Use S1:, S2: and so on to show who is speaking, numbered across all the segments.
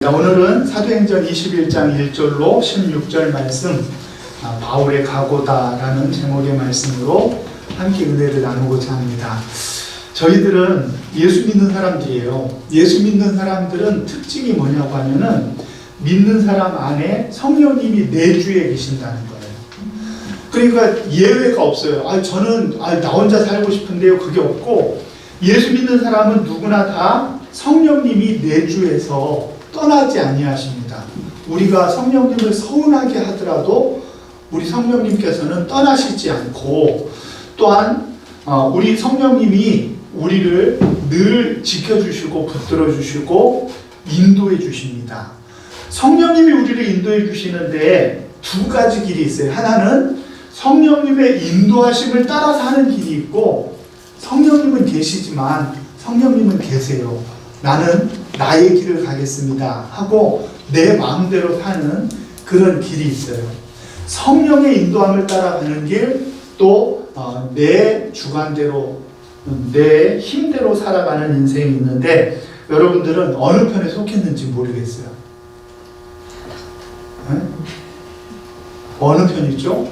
S1: 오늘은 사도행전 21장 1절로 16절 말씀 바울의 각오다라는 제목의 말씀으로 함께 은혜를 나누고자 합니다. 저희들은 예수 믿는 사람들이에요. 예수 믿는 사람들은 특징이 뭐냐고 하면은 믿는 사람 안에 성령님이 내주에 계신다는 거예요. 그러니까 예외가 없어요. 저는 나 혼자 살고 싶은데요. 그게 없고, 예수 믿는 사람은 누구나 다 성령님이 내주에서 떠나지 아니하십니다. 우리가 성령님을 서운하게 하더라도 우리 성령님께서는 떠나시지 않고, 또한 우리 성령님이 우리를 늘 지켜주시고 붙들어 주시고 인도해 주십니다. 성령님이 우리를 인도해 주시는데 두 가지 길이 있어요. 하나는 성령님의 인도하심을 따라서 하는 길이 있고, 성령님은 계시지만 성령님은 계세요. 나는 나의 길을 가겠습니다 하고 내 마음대로 사는 그런 길이 있어요. 성령의 인도함을 따라가는 길, 또 내 주관대로 내 힘대로 살아가는 인생이 있는데, 여러분들은 어느 편에 속했는지 모르겠어요. 네? 어느 편이죠?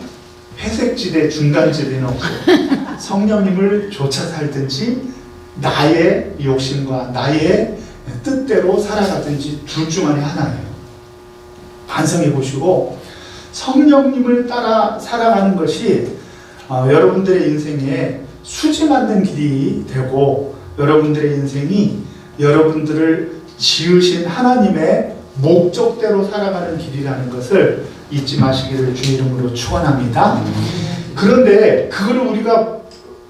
S1: 회색지대 중간지대는 없어요. 성령님을 쫓아 살든지 나의 욕심과 나의 뜻대로 살아가든지 둘 중 안에 하나예요. 반성해 보시고 성령님을 따라 살아가는 것이 여러분들의 인생에 수지 맞는 길이 되고, 여러분들의 인생이 여러분들을 지으신 하나님의 목적대로 살아가는 길이라는 것을 잊지 마시기를 주 이름으로 축원합니다. 그런데 그거를 우리가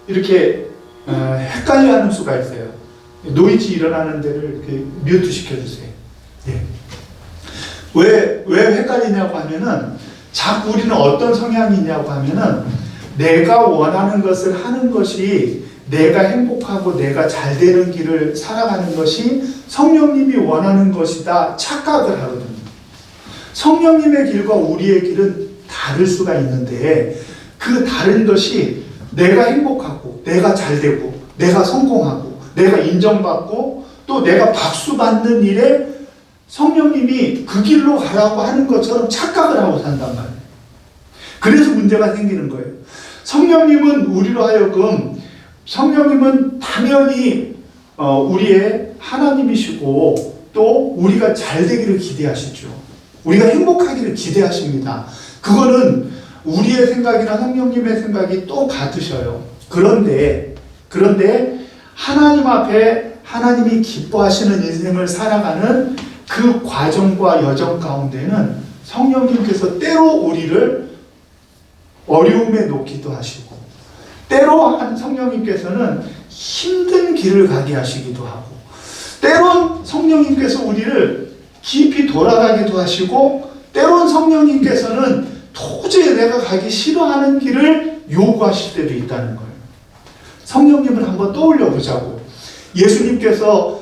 S1: 이렇게 헷갈려하는 수가 있어요. 노이즈 일어나는 데를 이렇게 뮤트 시켜주세요. 예. 왜 헷갈리냐고 하면은, 자꾸 우리는 어떤 성향이 있냐고 하면은, 내가 원하는 것을 하는 것이 내가 행복하고 내가 잘 되는 길을 살아가는 것이 성령님이 원하는 것이다 착각을 하거든요. 성령님의 길과 우리의 길은 다를 수가 있는데, 그 다른 것이 내가 행복하고 내가 잘 되고 내가 성공하고 내가 인정받고 또 내가 박수 받는 일에 성령님이 그 길로 가라고 하는 것처럼 착각을 하고 산단 말이에요. 그래서 문제가 생기는 거예요. 성령님은 우리로 하여금, 성령님은 당연히 우리의 하나님이시고 또 우리가 잘 되기를 기대하시죠. 우리가 행복하기를 기대하십니다. 그거는 우리의 생각이나 성령님의 생각이 똑같으셔요. 그런데 하나님 앞에 하나님이 기뻐하시는 인생을 살아가는 그 과정과 여정 가운데는 성령님께서 때로 우리를 어려움에 놓기도 하시고, 때로 성령님께서는 힘든 길을 가게 하시기도 하고, 때론 성령님께서 우리를 깊이 돌아가기도 하시고, 때론 성령님께서는 도저히 내가 가기 싫어하는 길을 요구하실 때도 있다는 거예요. 성령님을 한번 떠올려 보자고. 예수님께서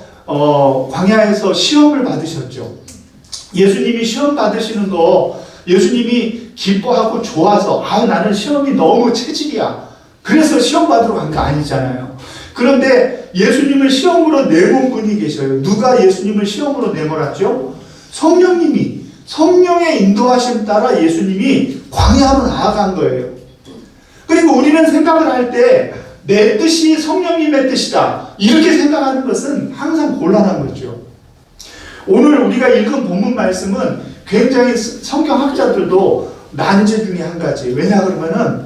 S1: 광야에서 시험을 받으셨죠. 예수님이 시험 받으시는 거 예수님이 기뻐하고 좋아서 나는 시험이 너무 체질이야, 그래서 시험 받으러 간 거 아니잖아요. 그런데 예수님을 시험으로 내몬 분이 계셔요. 누가 예수님을 시험으로 내몰았죠? 성령님이, 성령의 인도하심 따라 예수님이 광야로 나아간 거예요. 그리고 우리는 생각을 할 때 내 뜻이 성령님의 뜻이다 이렇게 생각하는 것은 항상 곤란한 거죠. 오늘 우리가 읽은 본문 말씀은 굉장히 성경학자들도 난제 중에 한 가지. 왜냐 그러면은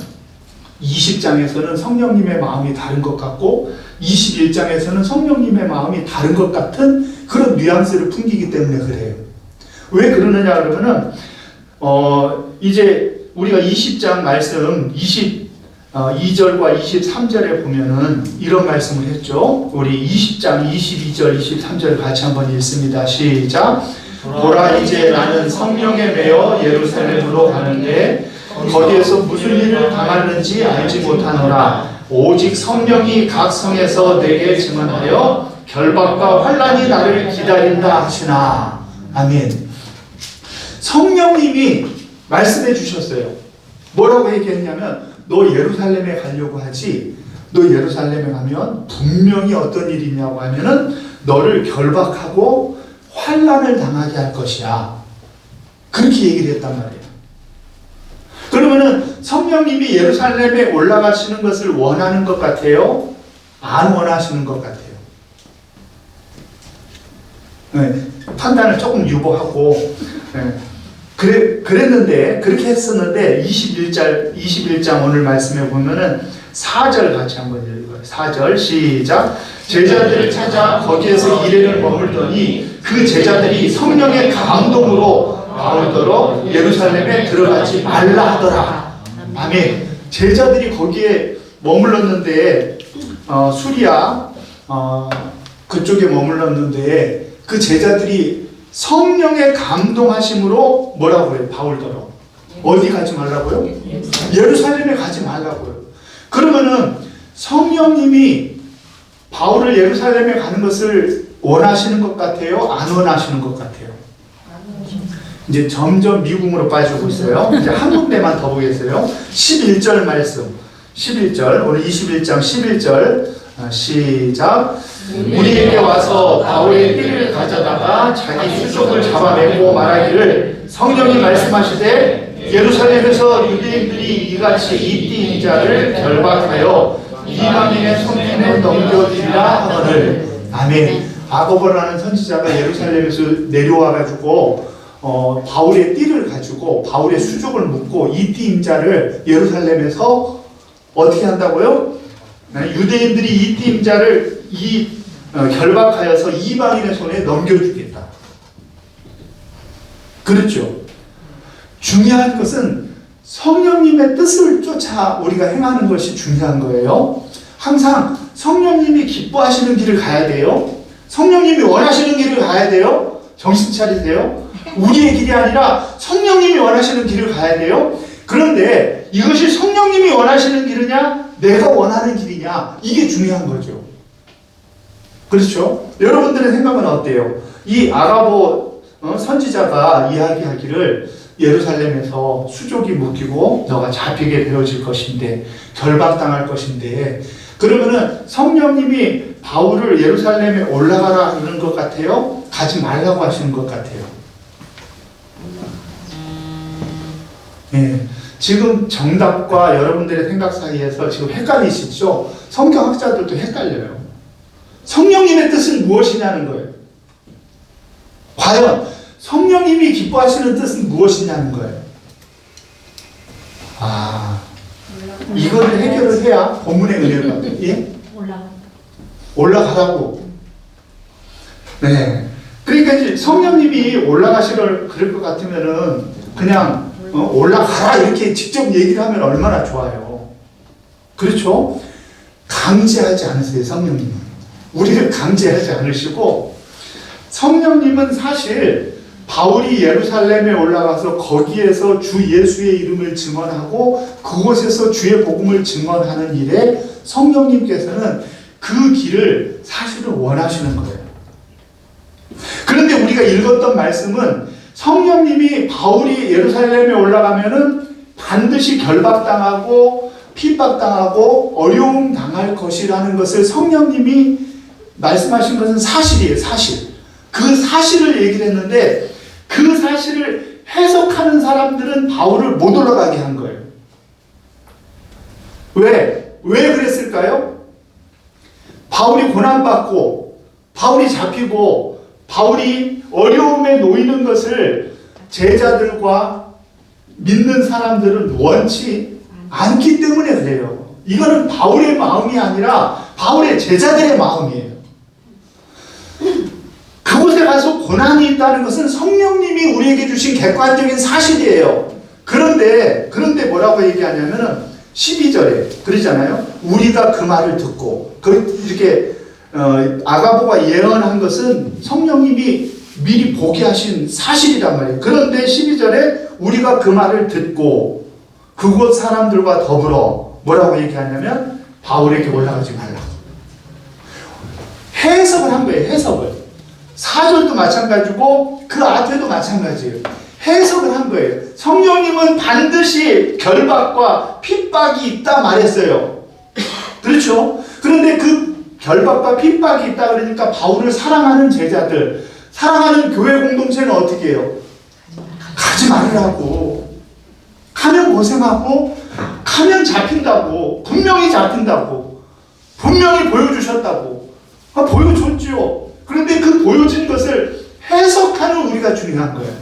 S1: 20장에서는 성령님의 마음이 다른 것 같고 21장에서는 성령님의 마음이 다른 것 같은 그런 뉘앙스를 풍기기 때문에 그래요. 왜 그러느냐 그러면은 이제 우리가 20장 말씀 22절과 23절에 보면은 이런 말씀을 했죠. 우리 20장 22절 23절 같이 한번 읽습니다. 시작. 보라, 이제 나는 성령에 매여 예루살렘으로 가는데 거기에서 무슨 일을 당하는지 알지 못하노라. 오직 성령이 각 성에서 내게 증언하여 결박과 환난이 나를 기다린다 하시나. 아멘. 성령님이 말씀해 주셨어요. 뭐라고 얘기했냐면, 너 예루살렘에 가려고 하지? 너 예루살렘에 가면 분명히 어떤 일이 있냐고 하면은 너를 결박하고 환난을 당하게 할 것이야. 그렇게 얘기를 했단 말이에요. 그러면은 성령님이 예루살렘에 올라가시는 것을 원하는 것 같아요? 안 원하시는 것 같아요? 네, 판단을 조금 유보하고, 네. 그랬는데, 그렇게 했었는데, 21장 오늘 말씀에 보면은 4절 같이 한번 읽어요. 4절, 시작. 제자들을 찾아 거기에서 이래를 머물더니 그 제자들이 성령의 감동으로 바울더러 예루살렘에 들어가지 말라 하더라. 아멘. 제자들이 거기에 머물렀는데, 수리아, 그쪽에 머물렀는데, 그 제자들이 성령의 감동하심으로 뭐라고 해요? 바울더러. 어디 가지 말라고요? 예루살렘에 가지 말라고요. 그러면은 성령님이 바울을 예루살렘에 가는 것을 원하시는 것 같아요? 안 원하시는 것 같아요? 이제 점점 미궁으로 빠지고 있어요. 이제 한 군데만 더 보겠어요. 11절 말씀. 11절, 오늘 21장 11절 시작. 우리에게 와서 바울의 띠를 가져다가 자기 수족을 잡아내고 말하기를 성령이 말씀하시되 예루살렘에서 유대인들이 이같이 이 띠인 자를 결박하여 이방인의 손편에 넘겨주리라 하거늘. 아멘. 아고보라는 선지자가 예루살렘에서 내려와가지고 바울의 띠를 가지고 바울의 수족을 묶고 이 띠인 자를 예루살렘에서 어떻게 한다고요? 유대인들이 이 띠인 자를 결박하여서 이방인의 손에 넘겨주겠다. 그렇죠. 중요한 것은 성령님의 뜻을 쫓아 우리가 행하는 것이 중요한 거예요. 항상 성령님이 기뻐하시는 길을 가야 돼요. 성령님이 원하시는 길을 가야 돼요. 정신 차리세요. 우리의 길이 아니라 성령님이 원하시는 길을 가야 돼요. 그런데 이것이 성령님이 원하시는 길이냐, 내가 원하는 길이냐, 이게 중요한 거죠. 그렇죠? 여러분들의 생각은 어때요? 이 아가보 선지자가 이야기하기를 예루살렘에서 수족이 묶이고 너가 잡히게 되어질 것인데, 결박당할 것인데, 그러면은 성령님이 바울을 예루살렘에 올라가라 하는 것 같아요? 가지 말라고 하시는 것 같아요? 네. 지금 정답과 여러분들의 생각 사이에서 지금 헷갈리시죠? 성경학자들도 헷갈려요. 성령님의 뜻은 무엇이냐는 거예요. 과연 성령님이 기뻐하시는 뜻은 무엇이냐는 거예요. 이거를 해결을 해야 본문의 은혜를 받아요. 예? 올라가라고. 네. 그러니까 이제 성령님이 올라가시를 그럴 것 같으면은 그냥 올라가라 이렇게 직접 얘기를 하면 얼마나 좋아요. 그렇죠? 강제하지 않으세요, 성령님은. 우리를 강제하지 않으시고, 성령님은 사실 바울이 예루살렘에 올라가서 거기에서 주 예수의 이름을 증언하고 그곳에서 주의 복음을 증언하는 일에 성령님께서는 그 길을 사실은 원하시는 거예요. 그런데 우리가 읽었던 말씀은 성령님이 바울이 예루살렘에 올라가면은 반드시 결박당하고 핍박당하고 어려움 당할 것이라는 것을 성령님이 말씀하신 것은 사실이에요, 사실. 그 사실을 얘기를 했는데 그 사실을 해석하는 사람들은 바울을 못 올라가게 한 거예요. 왜 그랬을까요? 바울이 고난받고 바울이 잡히고 바울이 어려움에 놓이는 것을 제자들과 믿는 사람들은 원치 않기 때문에 그래요. 이거는 바울의 마음이 아니라 바울의 제자들의 마음이에요. 그곳에 가서 고난이 있다는 것은 성령님이 우리에게 주신 객관적인 사실이에요. 그런데 뭐라고 얘기하냐면은 12절에 그러잖아요. 우리가 그 말을 듣고 이렇게 아가보가 예언한 것은 성령님이 미리 보게 하신 사실이란 말이에요. 그런데 12절에 우리가 그 말을 듣고 그곳 사람들과 더불어 뭐라고 얘기하냐면 바울에게 올라가지 말라고 해석을 한 거예요. 해석을. 4절도 마찬가지고 그 앞에도 마찬가지예요. 해석을 한 거예요. 성령님은 반드시 결박과 핍박이 있다 말했어요. 그렇죠? 그런데 그 결박과 핍박이 있다 그러니까 바울을 사랑하는 제자들, 사랑하는 교회 공동체는 어떻게 해요? 가지 말으라고. 가면 고생하고, 가면 잡힌다고. 분명히 잡힌다고. 분명히 보여주셨다고. 보여줬지요. 그런데 그 보여진 것을 해석하는 우리가 중요한 거예요.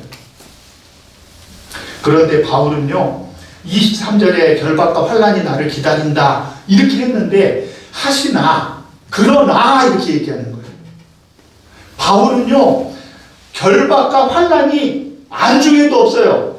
S1: 그런데 바울은요, 23절에 결박과 환난이 나를 기다린다 이렇게 했는데, 하시나 그러나 이렇게 얘기하는 거예요. 바울은요, 결박과 환난이 안중에도 없어요.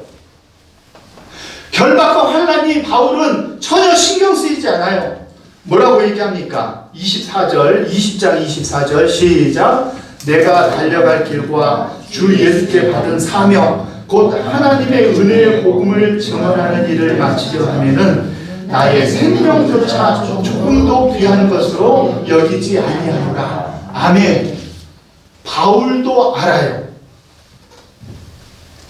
S1: 결박과 환난이 바울은 전혀 신경 쓰이지 않아요. 뭐라고 얘기합니까? 24절, 20장 24절 시작. 내가 달려갈 길과 주 예수께 받은 사명 곧 하나님의 은혜의 복음을 증언하는 일을 마치려 하면은 나의 생명조차 조금도 귀한 것으로 여기지 아니하노라. 아멘. 바울도 알아요.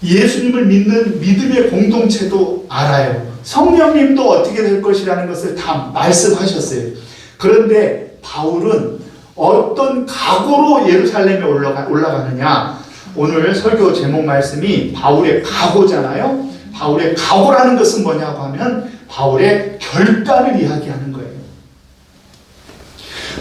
S1: 예수님을 믿는 믿음의 공동체도 알아요. 성령님도 어떻게 될 것이라는 것을 다 말씀하셨어요. 그런데 바울은 어떤 각오로 예루살렘에 올라가느냐. 오늘 설교 제목 말씀이 바울의 각오잖아요. 바울의 각오라는 것은 뭐냐고 하면 바울의 결단을 이야기하는 거예요.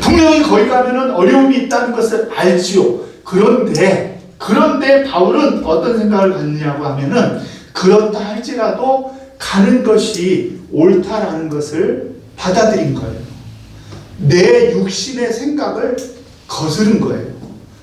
S1: 분명히 거기 가면은 어려움이 있다는 것을 알지요. 그런데 바울은 어떤 생각을 갖느냐고 하면은 그렇다 할지라도 가는 것이 옳다라는 것을 받아들인 거예요. 내 육신의 생각을 거스른 거예요.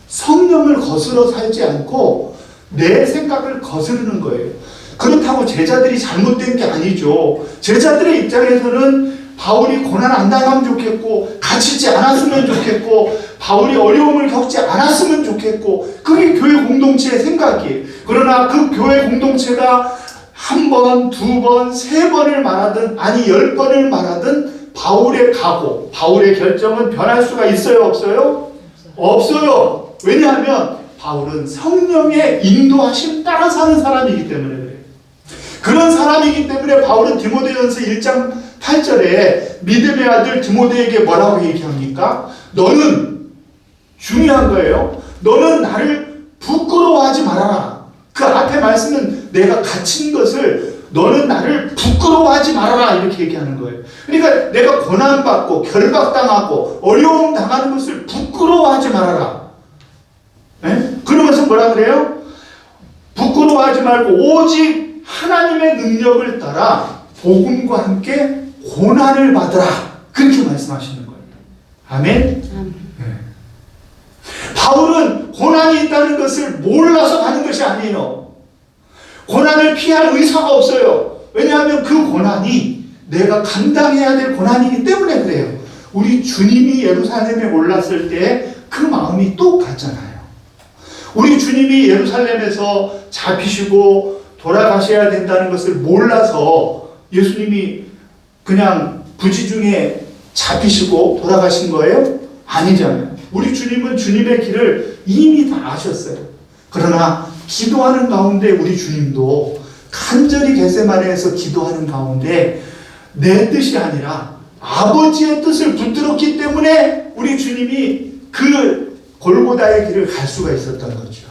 S1: 성령을 거스러 살지 않고 내 생각을 거스르는 거예요. 그렇다고 제자들이 잘못된 게 아니죠. 제자들의 입장에서는 바울이 고난 안 당하면 좋겠고, 갇히지 않았으면 좋겠고, 바울이 어려움을 겪지 않았으면 좋겠고, 그게 교회 공동체의 생각이에요. 그러나 그 교회 공동체가 한 번, 두 번, 세 번을 말하든 아니 10번을 말하든 바울의 각오, 바울의 결정은 변할 수가 있어요? 없어요? 없어요. 왜냐하면 바울은 성령의 인도하심 따라 사는 사람이기 때문에 그래요. 그런 사람이기 때문에 바울은 디모데전서 1장 8절에 믿음의 아들 디모데에게 뭐라고 얘기합니까? 너는 중요한 거예요. 너는 나를 부끄러워하지 말아라. 그 앞에 말씀은 내가 갇힌 것을 너는 나를 부끄러워하지 말아라 이렇게 얘기하는 거예요. 그러니까 내가 고난받고 결박당하고 어려움 당하는 것을 부끄러워하지 말아라. 네? 그러면서 뭐라 그래요? 부끄러워하지 말고 오직 하나님의 능력을 따라 복음과 함께 고난을 받으라. 그렇게 말씀하시는 거예요. 아멘? 네. 바울은 고난이 있다는 것을 몰라서 가는 것이 아니에요. 고난을 피할 의사가 없어요. 왜냐하면 그 고난이 내가 감당해야 될 고난이기 때문에 그래요. 우리 주님이 예루살렘에 올랐을 때 그 마음이 똑같잖아요. 우리 주님이 예루살렘에서 잡히시고 돌아가셔야 된다는 것을 몰라서 예수님이 그냥 부지중에 잡히시고 돌아가신 거예요? 아니잖아요. 우리 주님은 주님의 길을 이미 다 아셨어요. 그러나 기도하는 가운데 우리 주님도 간절히 겟세마네에서 기도하는 가운데 내 뜻이 아니라 아버지의 뜻을 붙들었기 때문에 우리 주님이 그 골고다의 길을 갈 수가 있었던 거죠.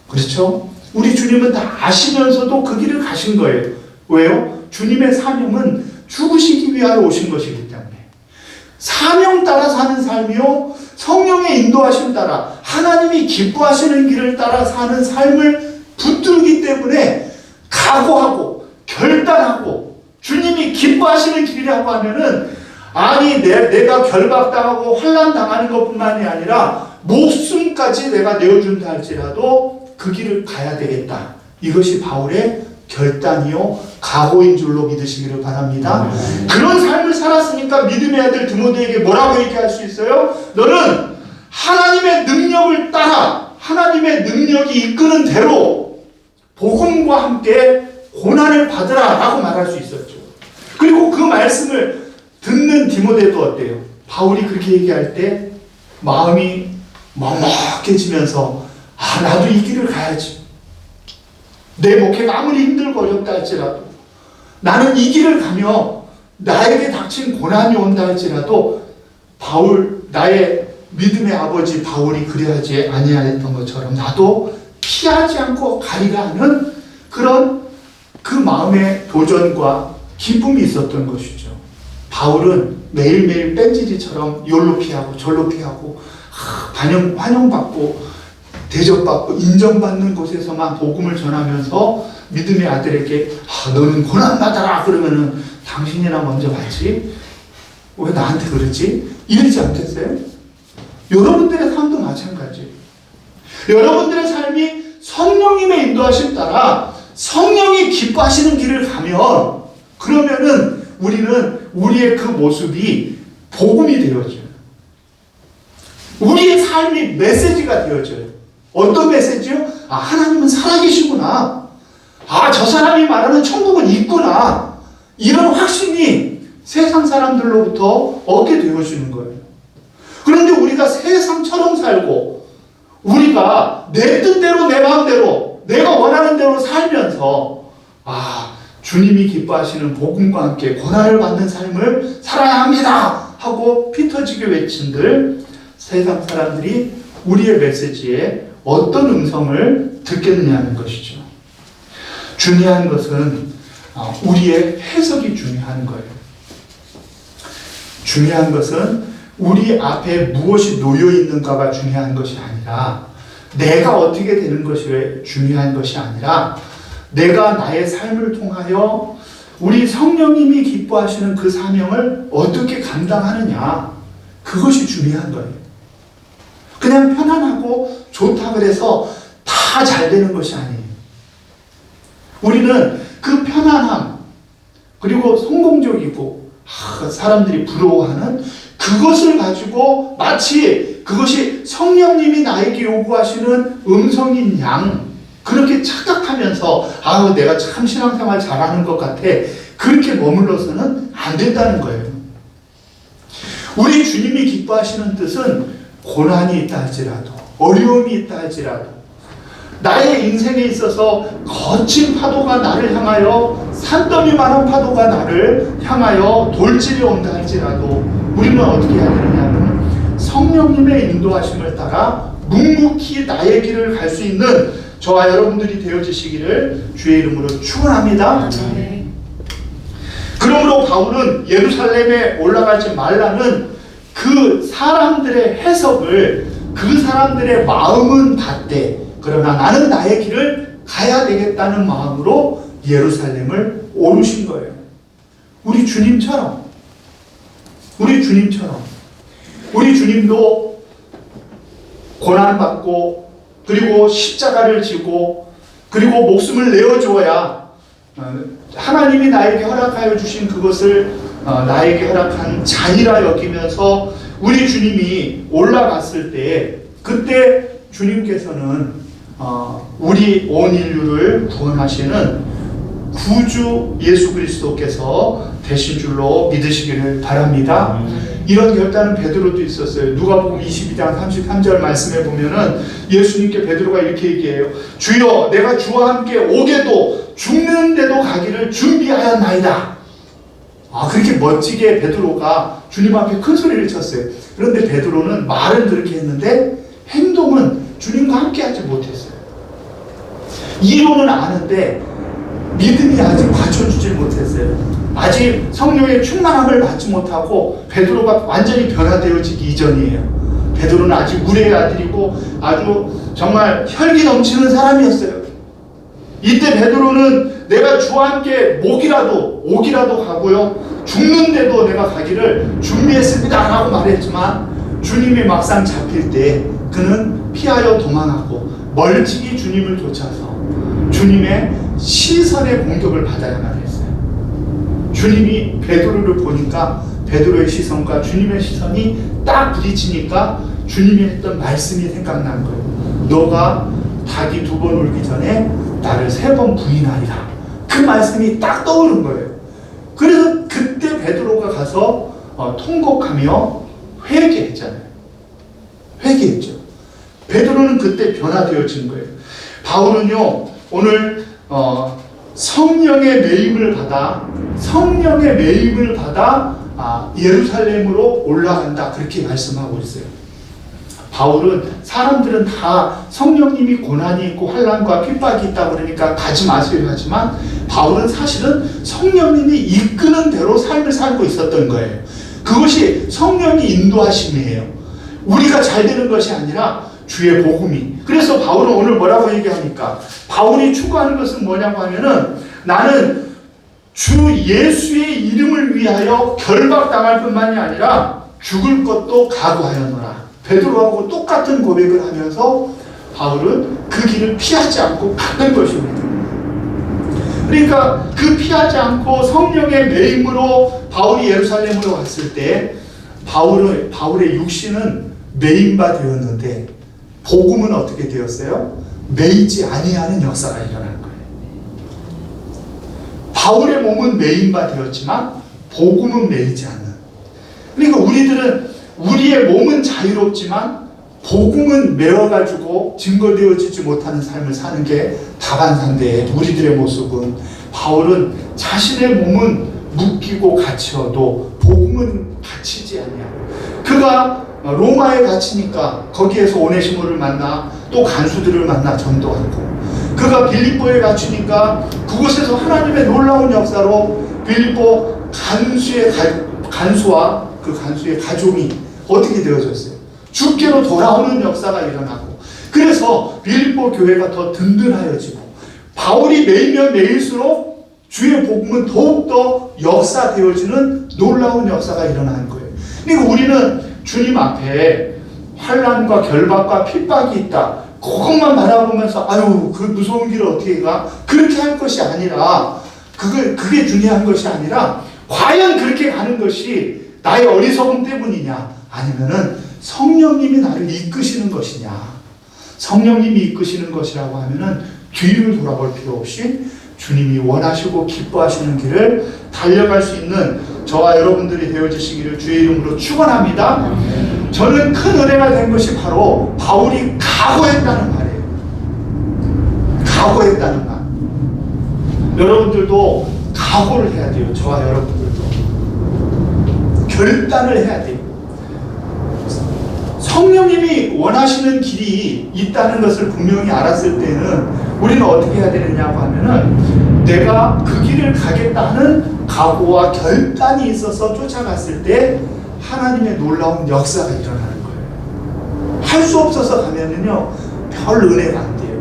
S1: 그렇죠? 우리 주님은 다 아시면서도 그 길을 가신 거예요. 왜요? 주님의 사명은 죽으시기 위하여 오신 것이기 때문에. 사명 따라 사는 삶이요, 성령의 인도하심 따라 하나님이 기뻐하시는 길을 따라 사는 삶을 붙들기 때문에 각오하고 결단하고 주님이 기뻐하시는 길이라고 하면은 아니 내가 결박당하고 환난당하는 것뿐만이 아니라 목숨까지 내가 내어준다 할지라도 그 길을 가야 되겠다. 이것이 바울의 결단이요 각오인 줄로 믿으시기를 바랍니다. 그런 삶을 살았으니까 믿음의 아들 디모데에게 뭐라고 얘기할 수 있어요? 너는 하나님의 능력을 따라 하나님의 능력이 이끄는 대로 복음과 함께 고난을 받으라 라고 말할 수 있었죠. 그리고 그 말씀을 듣는 디모데도 어때요? 바울이 그렇게 얘기할 때 마음이 먹먹해지면서 나도 이 길을 가야지. 내 목회가 아무리 힘들고 어렵다 할지라도 나는 이 길을 가며 나에게 닥친 고난이 온다 할지라도 바울 나의 믿음의 아버지 바울이 그래야지 아니하였던 것처럼 나도 피하지 않고 가리라 하는 그런 그 마음의 도전과 기쁨이 있었던 것이죠. 바울은 매일매일 뺀질이처럼 요로 피하고 절로 피하고 환영받고 대접받고 인정받는 곳에서만 복음을 전하면서 믿음의 아들에게 너는 고난받아라 그러면은 당신이나 먼저 받지 왜 나한테 그러지? 이러지 않겠어요? 여러분들의 삶도 마찬가지. 여러분들의 삶이 성령님의 인도하심 따라 성령이 기뻐하시는 길을 가면 그러면은 우리는 우리의 그 모습이 복음이 되어져요. 우리의 삶이 메시지가 되어져요. 어떤 메시지요? 하나님은 살아계시구나. 저 사람이 말하는 천국은 있구나. 이런 확신이 세상 사람들로부터 얻게 되어지는 거예요. 그런데 우리가 세상처럼 살고 우리가 내 뜻대로 내 마음대로 내가 원하는 대로 살면서 주님이 기뻐하시는 복음과 함께 고난을 받는 삶을 살아야 합니다 하고 피 터지게 외친들 세상 사람들이 우리의 메시지에 어떤 음성을 듣겠느냐는 것이죠. 중요한 것은 우리의 해석이 중요한 거예요. 중요한 것은 우리 앞에 무엇이 놓여 있는가가 중요한 것이 아니라 내가 어떻게 되는 것이 중요한 것이 아니라 내가 나의 삶을 통하여 우리 성령님이 기뻐하시는 그 사명을 어떻게 감당하느냐 그것이 중요한 거예요. 그냥 편안하고 좋다 그래서 다 잘 되는 것이 아니에요. 우리는 그 편안함 그리고 성공적이고 사람들이 부러워하는 그것을 가지고 마치 그것이 성령님이 나에게 요구하시는 음성인 양 그렇게 착각하면서 내가 참 신앙생활 잘하는 것 같아 그렇게 머물러서는 안 된다는 거예요. 우리 주님이 기뻐하시는 뜻은 고난이 있다 할지라도 어려움이 있다 할지라도 나의 인생에 있어서 거친 파도가 나를 향하여 산더미만한 파도가 나를 향하여 돌질이 온다 할지라도 우리는 어떻게 해야 되느냐면 성령님의 인도하심을 따라 묵묵히 나의 길을 갈 수 있는 저와 여러분들이 되어지시기를 주의 이름으로 축원합니다. 그러므로 바울은 예루살렘에 올라가지 말라는 그 사람들의 해석을 그 사람들의 마음은 같대 그러나 나는 나의 길을 가야 되겠다는 마음으로 예루살렘을 오르신 거예요. 우리 주님처럼 우리 주님도 고난받고 그리고 십자가를 지고 그리고 목숨을 내어주어야 하나님이 나에게 허락하여 주신 그것을 나에게 허락한 자이라 여기면서 우리 주님이 올라갔을 때 그때 주님께서는 우리 온 인류를 구원하시는 구주 예수 그리스도께서 되신 줄로 믿으시기를 바랍니다. 이런 결단은 베드로도 있었어요. 누가복음 22장 33절 말씀에 보면은 예수님께 베드로가 이렇게 얘기해요. 주여 내가 주와 함께 오게도 죽는데도 가기를 준비하였나이다. 그렇게 멋지게 베드로가 주님 앞에 큰 소리를 쳤어요. 그런데 베드로는 말은 그렇게 했는데 행동은 주님과 함께 하지 못했어요. 이론은 아는데 믿음이 아직 받쳐주지 못했어요. 아직 성령의 충만함을 받지 못하고 베드로가 완전히 변화되어지기 이전이에요. 베드로는 아직 물의 아들이고 아주 정말 혈기 넘치는 사람이었어요. 이때 베드로는 내가 주와 함께 옥이라도 가고요 죽는데도 내가 가기를 준비했습니다 라고 말했지만 주님이 막상 잡힐 때 그는 피하여 도망하고 멀찍이 주님을 쫓아서 주님의 시선의 공격을 받아야만 했어요. 주님이 베드로를 보니까 베드로의 시선과 주님의 시선이 딱 부딪히니까 주님이 했던 말씀이 생각난 거예요. 너가 닭이 2번 울기 전에 나를 3번 부인하리라. 그 말씀이 딱 떠오른 거예요. 그래서 그때 베드로가 가서 통곡하며 회개했잖아요. 회개했죠. 베드로는 그때 변화되어진 거예요. 바울은요 오늘 성령의 매임을 받아 예루살렘으로 올라간다 그렇게 말씀하고 있어요. 바울은 사람들은 다 성령님이 고난이 있고 환난과 핍박이 있다 그러니까 가지 마세요 하지만 바울은 사실은 성령님이 이끄는 대로 삶을 살고 있었던 거예요. 그것이 성령이 인도하심이에요. 우리가 잘 되는 것이 아니라 주의 복음이. 그래서 바울은 오늘 뭐라고 얘기하니까 바울이 추구하는 것은 뭐냐고 하면은 나는 주 예수의 이름을 위하여 결박당할 뿐만이 아니라 죽을 것도 각오하였노라. 베드로하고 똑같은 고백을 하면서 바울은 그 길을 피하지 않고 갔던 것입니다. 그러니까 그 피하지 않고 성령의 매임으로 바울이 예루살렘으로 왔을 때 바울의 육신은 매임바 되었는데 복음은 어떻게 되었어요? 매이지 아니하는 역사가 일어난 거예요. 바울의 몸은 매임바 되었지만 복음은 매이지 않는. 그러니까 우리들은 우리의 몸은 자유롭지만 복음은 매어가지고 증거되어지지 못하는 삶을 사는 게 다반사인데 우리들의 모습은 바울은 자신의 몸은 묶이고 갇혀도 복음은 갇히지 않냐. 그가 로마에 갇히니까 거기에서 오네시모를 만나 또 간수들을 만나 전도하고 그가 빌립보에 갇히니까 그곳에서 하나님의 놀라운 역사로 빌립보 간수와 그 간수의 가족이 어떻게 되어졌어요? 주께로 돌아오는 역사가 일어나고 그래서 빌립보 교회가 더 든든하여지고 바울이 매이면 매일수록 주의 복음은 더욱더 역사되어지는 놀라운 역사가 일어나는 거예요. 그러니까 우리는 주님 앞에 환난과 결박과 핍박이 있다. 그것만 바라보면서 아유 그 무서운 길을 어떻게 가? 그렇게 할 것이 아니라 그게 중요한 것이 아니라 과연 그렇게 가는 것이 나의 어리석음 때문이냐 아니면은 성령님이 나를 이끄시는 것이냐. 성령님이 이끄시는 것이라고 하면은 뒤를 돌아볼 필요 없이 주님이 원하시고 기뻐하시는 길을 달려갈 수 있는 저와 여러분들이 되어주시기를 주의 이름으로 축원합니다. 저는 큰 은혜가 된 것이 바로 바울이 각오했다는 말이에요. 각오했다는 말. 여러분들도 각오를 해야 돼요. 저와 여러분들도 결단을 해야 돼요. 성령님이 원하시는 길이 있다는 것을 분명히 알았을 때는 우리는 어떻게 해야 되느냐고 하면은 내가 그 길을 가겠다 하는 각오와 결단이 있어서 쫓아갔을 때 하나님의 놀라운 역사가 일어나는 거예요. 할 수 없어서 가면은요 별 은혜가 안 돼요.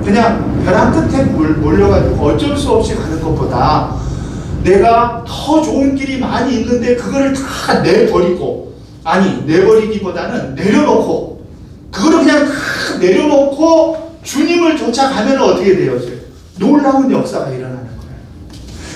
S1: 그냥 벼랑 끝에 몰려가지고 어쩔 수 없이 가는 것보다 내가 더 좋은 길이 많이 있는데 그거를 다 내버리기보다는 내려놓고 그거를 그냥 다 내려놓고 주님을 쫓아가면 어떻게 되어져요? 놀라운 역사가 일어나는 거예요.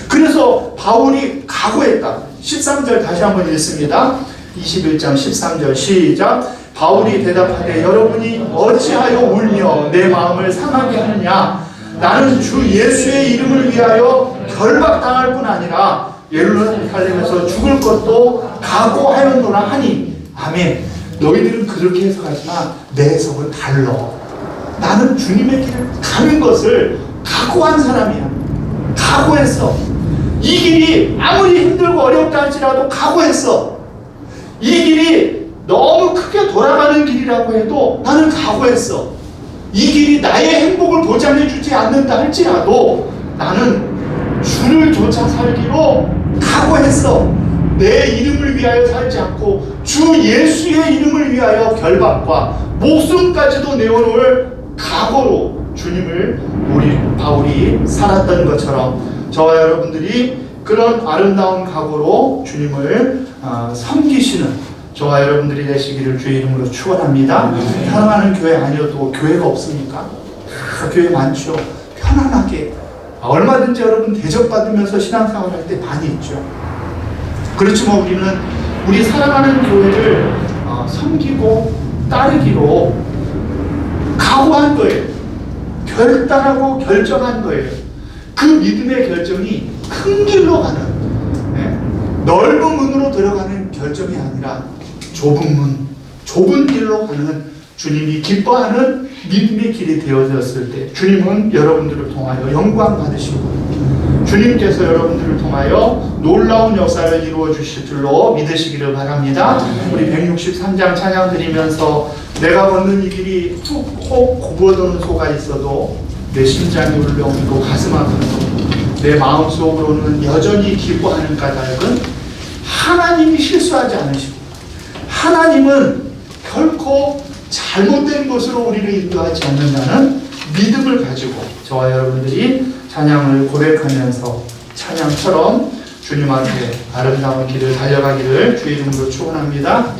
S1: 그래서 바울이 각오했다. 13절 다시 한번 읽습니다. 21장 13절 시작. 바울이 대답하되 여러분이 어찌하여 울며 내 마음을 상하게 하느냐. 나는 주 예수의 이름을 위하여 결박당할 뿐 아니라 예루살렘에서 죽을 것도 각오하였노라 하니. 아멘. 너희들은 그렇게 해석하지만 내 해석은 달라. 나는 주님의 길을 가는 것을 각오한 사람이야. 각오했어. 이 길이 아무리 힘들고 어렵다 할지라도 각오했어. 이 길이 너무 크게 돌아가는 길이라고 해도 나는 각오했어. 이 길이 나의 행복을 보장해주지 않는다 할지라도 나는 주를 쫓아 살기로 각오했어. 내 이름을 위하여 살지 않고 주 예수의 이름을 위하여 결박과 목숨까지도 내어놓을 각오로 주님을 바울이 살았던 것처럼 저와 여러분들이 그런 아름다운 각오로 주님을 섬기시는 저와 여러분들이 되시기를 주의 이름으로 축원합니다. 사랑하는 교회 아니어도 교회가 없습니까? 교회 많죠. 편안하게 얼마든지 여러분 대접받으면서 신앙생활 할 때 많이 있죠. 그렇지만 우리는 우리 사랑하는 교회를 섬기고 따르기로 각오한 거예요. 결단하고 결정한 거예요. 그 믿음의 결정이 큰 길로 가는 넓은 문으로 들어가는 결정이 아니라 좁은 길로 가는 주님이 기뻐하는 믿음의 길이 되어졌을 때 주님은 여러분들을 통하여 영광 받으시고 주님께서 여러분들을 통하여 놀라운 역사를 이루어 주실 줄로 믿으시기를 바랍니다. 우리 163장 찬양 드리면서 내가 걷는 이 길이 툭혹 굽어도는 소가 있어도 내 심장이 울렁이고 가슴 아프고 내 마음속으로는 여전히 기뻐하는 까닭은 하나님이 실수하지 않으시고 하나님은 결코 잘못된 것으로 우리를 인도하지 않는다는 믿음을 가지고 저와 여러분들이 찬양을 고백하면서 찬양처럼 주님 앞에 아름다운 길을 달려가기를 주의 이름으로 축원합니다.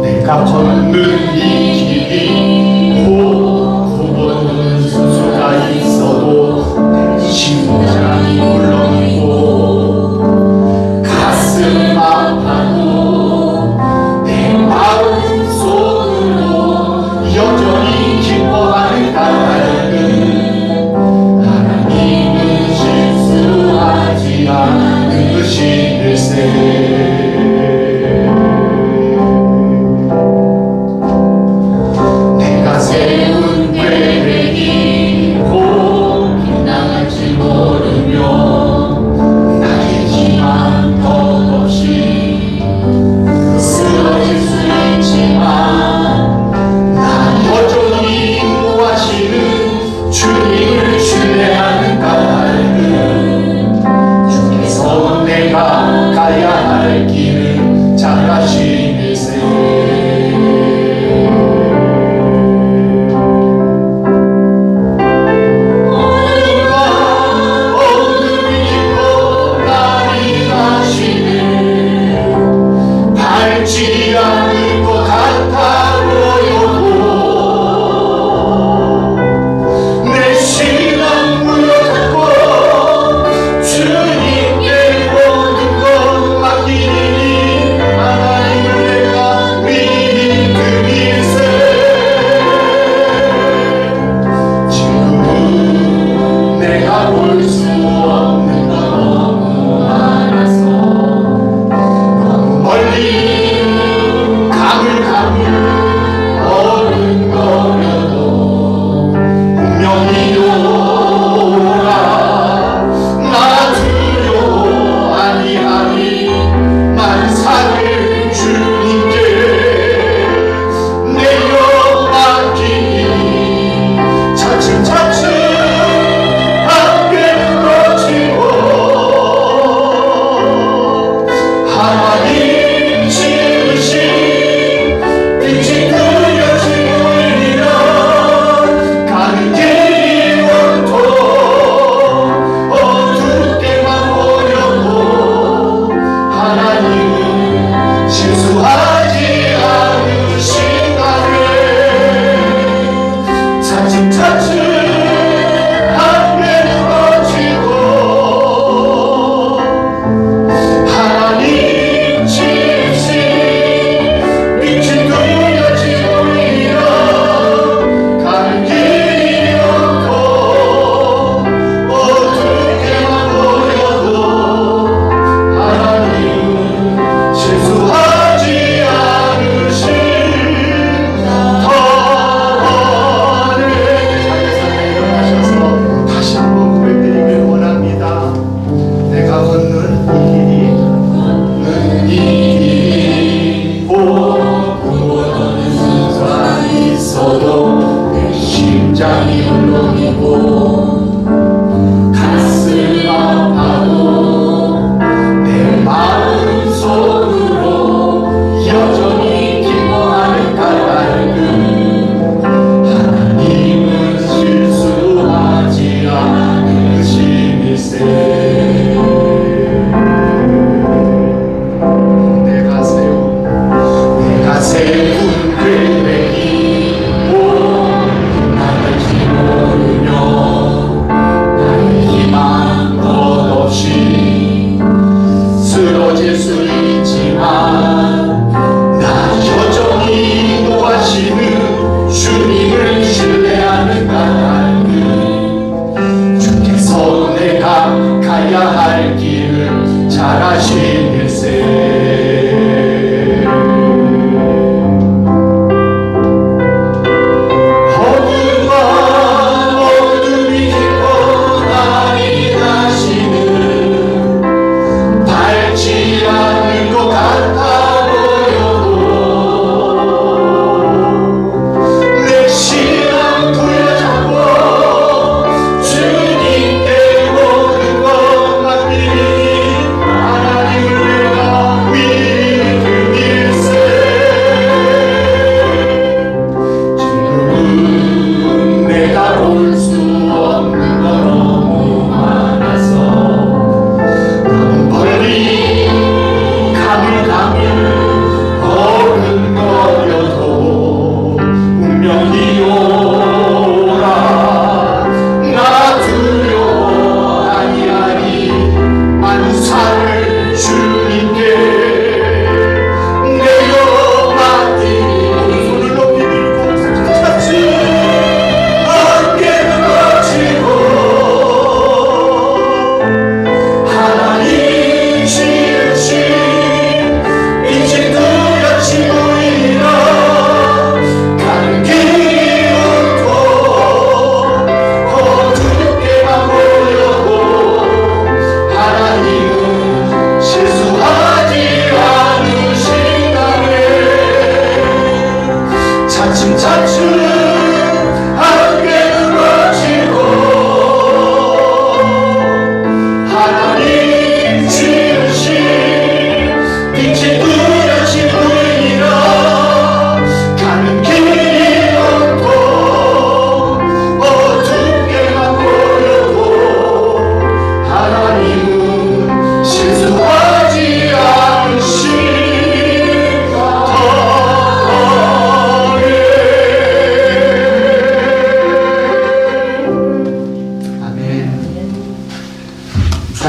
S1: 내가 걷는 이 길이 굽어도는 수가 있어도 심장이 울렁이고 가슴 아파도 내 마음 속으로 여전히 기뻐하는 까닭은 하나님은 실수하지 않으시는세. 내가 세운 계획이 곧 빗나갈지 모르며 나의 기만 덧없이 쓰러질 수 있지만 난 여전히 인도하시는 주님을 신뢰하는 까닭은 주께서 내가 가야 할 길을 잘 아시는세. 밟지 않을 것 같아 보여도 내 신앙 물러잡고 주님께 모든 것 맡기니 하나님을 내가 믿는 그 일세. 지금 내가 볼 수 없는 건 너무 많아서 너무 멀리 가물가물 어른거려도 분명히 오라 나 두려워 아니하니 만사를 주님께 내려 맡기니 차츰차츰 함께 풀어지고 하나님 지으신 빛이 그려지고 있으면 가는 길이 온통 어둡게만 보여도 하나님은 실수하지 않으신다네. 차츰차츰 함께 풀어지고 하나님 지으신 빛이 그려지고 있으면 가는 길이 없고 어둡게만 보여도 하나님은 실수하지 않으신다네.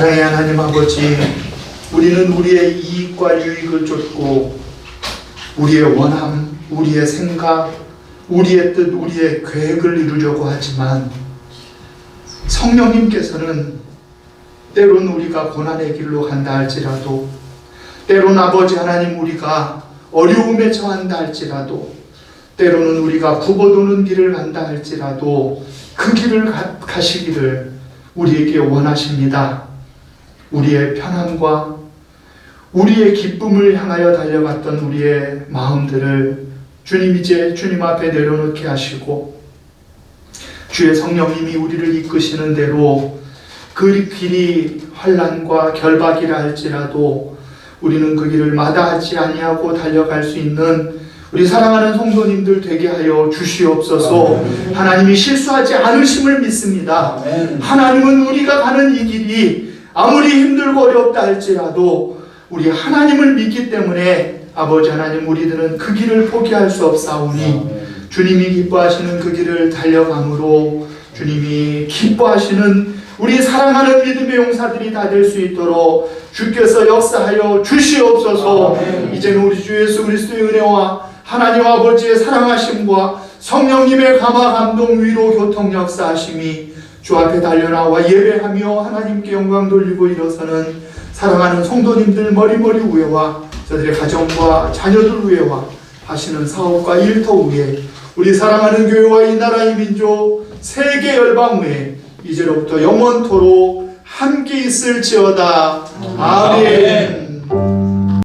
S1: 사랑의 하나님 아버지, 우리는 우리의 이익과 유익을 쫓고 우리의 원함, 우리의 생각, 우리의 뜻, 우리의 계획을 이루려고 하지만 성령님께서는 때론 우리가 고난의 길로 간다 할지라도, 때론 아버지 하나님 우리가 어려움에 처한다 할지라도, 때로는 우리가 굽어도는 길을 간다 할지라도 그 길을 가시기를 우리에게 원하십니다. 우리의 편함과 우리의 기쁨을 향하여 달려갔던 우리의 마음들을 주님 이제 주님 앞에 내려놓게 하시고, 주의 성령님이 우리를 이끄시는 대로 그 길이 환난과 결박이라 할지라도 우리는 그 길을 마다하지 아니하고 달려갈 수 있는 우리 사랑하는 성도님들 되게 하여 주시옵소서. 아멘. 하나님이 실수하지 않으심을 믿습니다. 아멘. 하나님은 우리가 가는 이 길이 아무리 힘들고 어렵다 할지라도 우리 하나님을 믿기 때문에 아버지 하나님 우리들은 그 길을 포기할 수 없사오니 아멘. 주님이 기뻐하시는 그 길을 달려감으로 주님이 기뻐하시는 우리 사랑하는 믿음의 용사들이 다 될 수 있도록 주께서 역사하여 주시옵소서. 아멘. 이제는 우리 주 예수 그리스도의 은혜와 하나님 아버지의 사랑하심과 성령님의 감화 감동 위로 교통 역사하심이 주 앞에 달려나와 예배하며 하나님께 영광 돌리고 일어서는 사랑하는 성도님들 머리머리 위에와 저들의 가정과 자녀들 위에와 하시는 사업과 일터 위에 우리 사랑하는 교회와 이 나라의 민족 세계 열방 위에 이제로부터 영원토록 함께 있을지어다. 아멘.